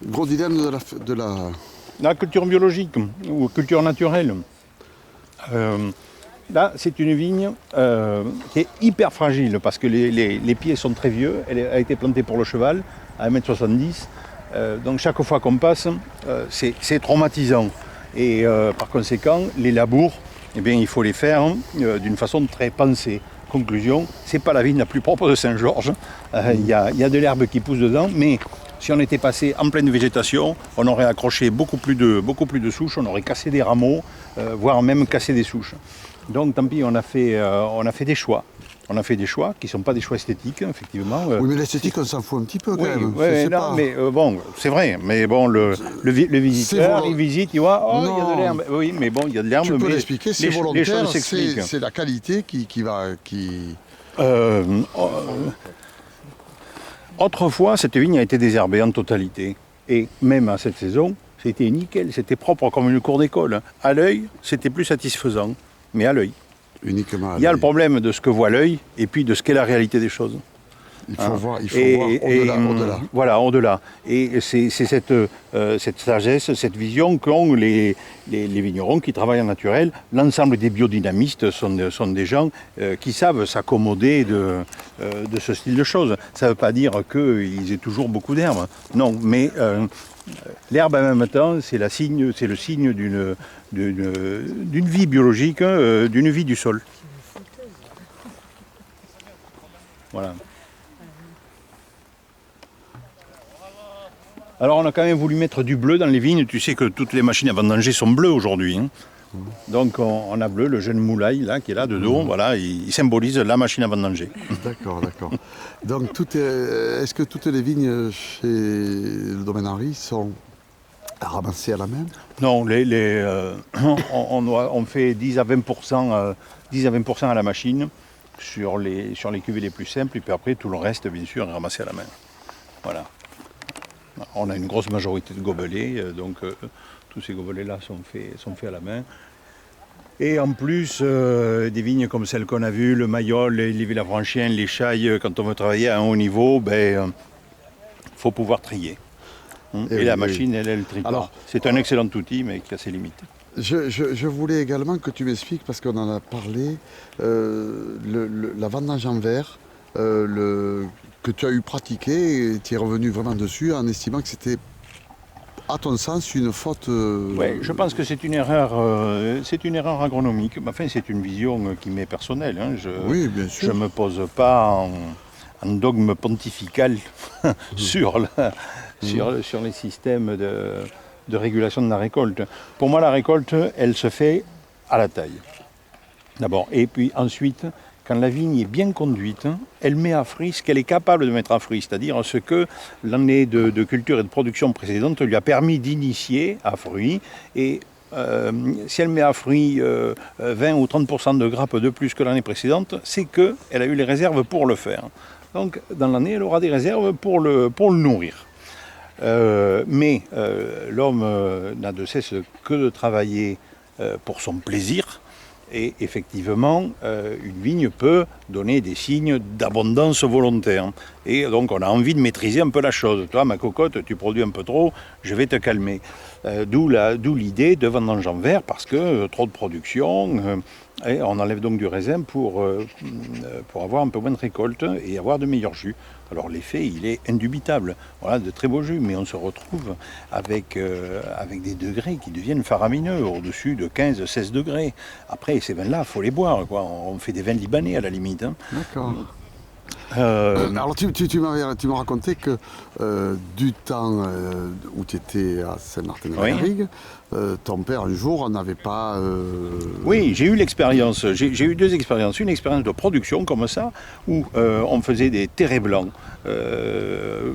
Gros dilemme de La culture biologique ou culture naturelle. Là, c'est une vigne qui est hyper fragile parce que les pieds sont très vieux. Elle a été plantée pour le cheval à 1,70 m. Donc chaque fois qu'on passe, c'est traumatisant. Et par conséquent, les labours, eh bien, il faut les faire d'une façon très pensée. Conclusion, c'est pas la vigne la plus propre de Saint-Georges. Il y a de l'herbe qui pousse dedans, mais si on était passé en pleine végétation, on aurait accroché beaucoup plus de souches, on aurait cassé des rameaux, voire même cassé des souches. Donc tant pis, on a fait des choix. On a fait des choix qui ne sont pas des choix esthétiques, effectivement. Oui, mais l'esthétique, on s'en fout un petit peu quand même. Oui, non, mais bon, c'est vrai. Mais bon, le visiteur, il visite, il voit, oh, il y a de l'herbe. Oui, mais bon, il y a de l'herbe. Tu peux l'expliquer, c'est volontaire, s'expliquent. C'est la qualité qui va... Autrefois, cette vigne a été désherbée en totalité. Et même à cette saison, c'était nickel, c'était propre comme une cour d'école. À l'œil, c'était plus satisfaisant, mais à l'œil. Uniquement à l'œil. Il y a le problème de ce que voit l'œil et puis de ce qu'est la réalité des choses. Il faut voir au-delà. Voilà, au-delà. Et c'est cette sagesse, cette vision qu'ont les vignerons qui travaillent en naturel. L'ensemble des biodynamistes sont des gens qui savent s'accommoder de ce style de choses. Ça ne veut pas dire qu'ils aient toujours beaucoup d'herbe. Non, mais l'herbe en même temps, c'est le signe d'une vie biologique, d'une vie du sol. Voilà. Alors on a quand même voulu mettre du bleu dans les vignes. Tu sais que toutes les machines à vendanger sont bleues aujourd'hui. Hein. Donc on a bleu, le jeune moulay là, qui est là de dos, voilà, il symbolise la machine à vendanger. D'accord. Donc est-ce que toutes les vignes chez le domaine Henry sont ramassées à la main? Non, on fait 10 à 20% à la machine sur les cuvées les plus simples, et puis après tout le reste bien sûr est ramassé à la main. Voilà. On a une grosse majorité de gobelets, donc tous ces gobelets-là sont faits à la main. Et en plus, des vignes comme celles qu'on a vues, le Mayol, les Villavranchiens, les Chailles, quand on veut travailler à un haut niveau, faut pouvoir trier. Et la machine, elle trie pas. C'est un excellent outil, mais qui a ses limites. Je voulais également que tu m'expliques, parce qu'on en a parlé, la vendange en verre, que tu as eu pratiqué, et tu es revenu vraiment dessus en estimant que c'était, à ton sens, une faute... Oui, je pense que c'est une erreur agronomique. Enfin, c'est une vision qui m'est personnelle. Hein. Oui, bien sûr. Je ne me pose pas en dogme pontifical sur les systèmes de régulation de la récolte. Pour moi, la récolte, elle se fait à la taille. D'abord. Et puis ensuite, quand la vigne est bien conduite, elle met à fruit ce qu'elle est capable de mettre à fruit, c'est-à-dire ce que l'année de culture et de production précédente lui a permis d'initier à fruit. Et si elle met à fruit 20 ou 30% de grappes de plus que l'année précédente, c'est qu'elle a eu les réserves pour le faire. Donc dans l'année, elle aura des réserves pour le nourrir. Mais l'homme n'a de cesse que de travailler pour son plaisir. Et effectivement, une vigne peut donner des signes d'abondance volontaire. Et donc on a envie de maîtriser un peu la chose. Toi, ma cocotte, tu produis un peu trop, je vais te calmer. D'où l'idée de vendange en verre, parce que trop de production, et on enlève donc du raisin pour avoir un peu moins de récolte et avoir de meilleurs jus. Alors l'effet, il est indubitable. Voilà, de très beaux jus, mais on se retrouve avec des degrés qui deviennent faramineux, au-dessus de 15-16 degrés. Après, ces vins-là, il faut les boire, quoi. On fait des vins libanais à la limite. Hein. D'accord. Alors tu m'as raconté que du temps où tu étais à Saint-Martin-de-la-Garrigue, ton père un jour n'avait pas... Oui, j'ai eu l'expérience, j'ai eu deux expériences. Une expérience de production comme ça, où on faisait des terrets blancs,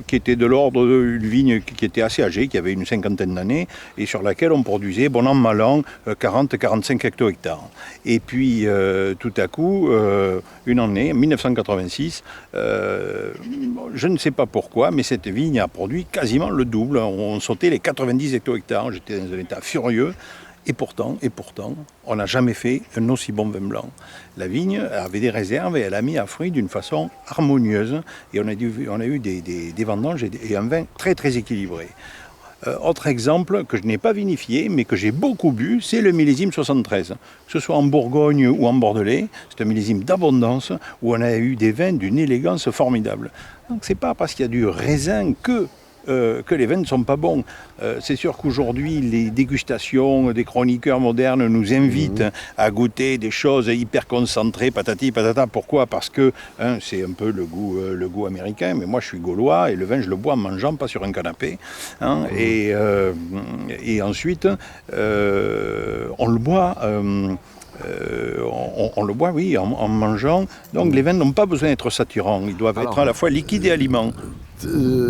qui étaient de l'ordre d'une vigne qui était assez âgée, qui avait une cinquantaine d'années, et sur laquelle on produisait, bon an, mal an, 40-45 hecto-hectares. Et puis tout à coup, une année, 1986, je ne sais pas pourquoi, mais cette vigne a produit quasiment le double. On sautait les 90 hecto-hectares. J'étais dans un état furieux. Et pourtant, on n'a jamais fait un aussi bon vin blanc. La vigne avait des réserves et elle a mis à fruit d'une façon harmonieuse. Et on a eu des vendanges et un vin très très équilibré. Autre exemple que je n'ai pas vinifié, mais que j'ai beaucoup bu, c'est le millésime 73. Que ce soit en Bourgogne ou en Bordelais, c'est un millésime d'abondance où on a eu des vins d'une élégance formidable. Donc c'est pas parce qu'il y a du raisin que les vins ne sont pas bons. C'est sûr qu'aujourd'hui, les dégustations des chroniqueurs modernes nous invitent à goûter des choses hyper concentrées, patati patata. Pourquoi? Parce que c'est un peu le goût américain, mais moi je suis gaulois et le vin je le bois en mangeant, pas sur un canapé. Et ensuite, on le boit... on le boit, oui, en mangeant. Donc les vins n'ont pas besoin d'être saturants. Ils doivent être à la fois liquides et aliments.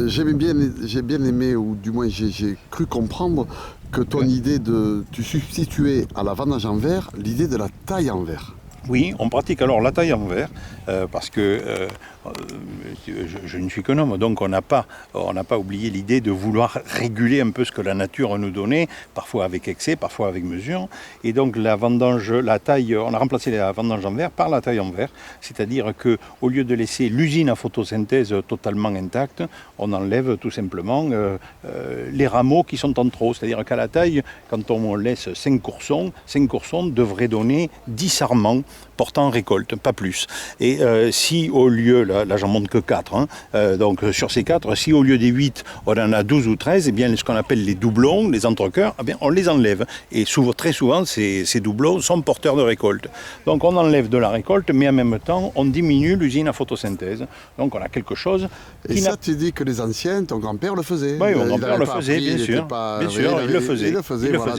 J'ai bien aimé, ou du moins j'ai cru comprendre que ton idée tu substituais à la vendange en verre l'idée de la taille en verre. Oui, on pratique alors la taille en verre parce que je ne suis qu'un homme, donc on n'a pas oublié l'idée de vouloir réguler un peu ce que la nature nous donnait, parfois avec excès, parfois avec mesure. Et donc on a remplacé la vendange en verre par la taille en verre, c'est-à-dire que au lieu de laisser l'usine à photosynthèse totalement intacte, on enlève tout simplement les rameaux qui sont en trop. C'est-à-dire qu'à la taille, quand on laisse 5 coursons devraient donner 10 sarments portant récolte, pas plus. Et si au lieu, là j'en montre que 4, donc sur ces 4, si au lieu des 8, on en a 12 ou 13, eh bien ce qu'on appelle les doublons, les entrecœurs, eh bien, on les enlève. Et très souvent, ces doublons sont porteurs de récolte. Donc on enlève de la récolte, mais en même temps, on diminue l'usine à photosynthèse. Donc on a quelque chose qui... Et ça, tu dis que les anciens, ton grand-père le faisait. Oui, mon grand-père le faisait, bien sûr. Il le faisait.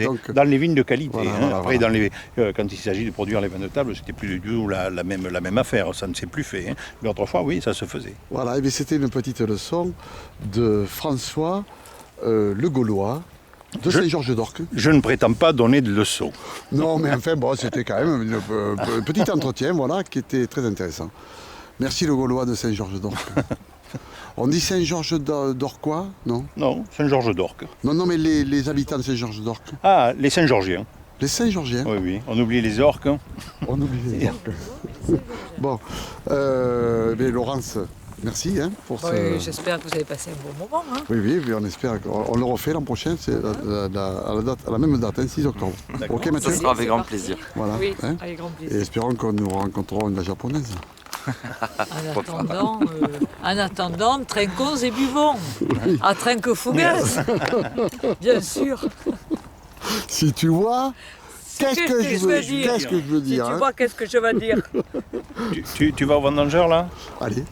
Donc... Dans les vignes de qualité. Après, quand il s'agit de produire les vins de table, c'était plus du tout la même affaire, ça ne s'est plus fait. Mais autrefois, oui, ça se faisait. Voilà, et c'était une petite leçon de François le Gaulois de Saint-Georges d'Orc. Je ne prétends pas donner de leçons. Non, mais enfin, bon, c'était quand même un petit entretien, voilà, qui était très intéressant. Merci le Gaulois de Saint-Georges d'Orc. On dit Saint-Georges d'Orquois, non? Non, Saint-Georges d'Orc. Non, mais les habitants de Saint-Georges d'Orc. Ah, les Saint-Georgiens. Les Saint-Georgiens? Oui, on oublie les orques. On oublie les orques. Bon, mais Laurence, merci pour ça. Oui, j'espère que vous avez passé un bon moment. Oui, on espère qu'on le refait l'an prochain, c'est à la même date, 6 octobre. Ok, Mathieu? Ça sera avec grand plaisir. Voilà. Oui, avec grand plaisir. Et espérons que nous rencontrerons une japonaise. En attendant, trinquons et buvons. Oui. À trinque fougasse, bien sûr. Si tu vois, qu'est-ce que je veux dire? Si tu vois, qu'est-ce que je veux dire? Tu vas au vendangeur là? Allez.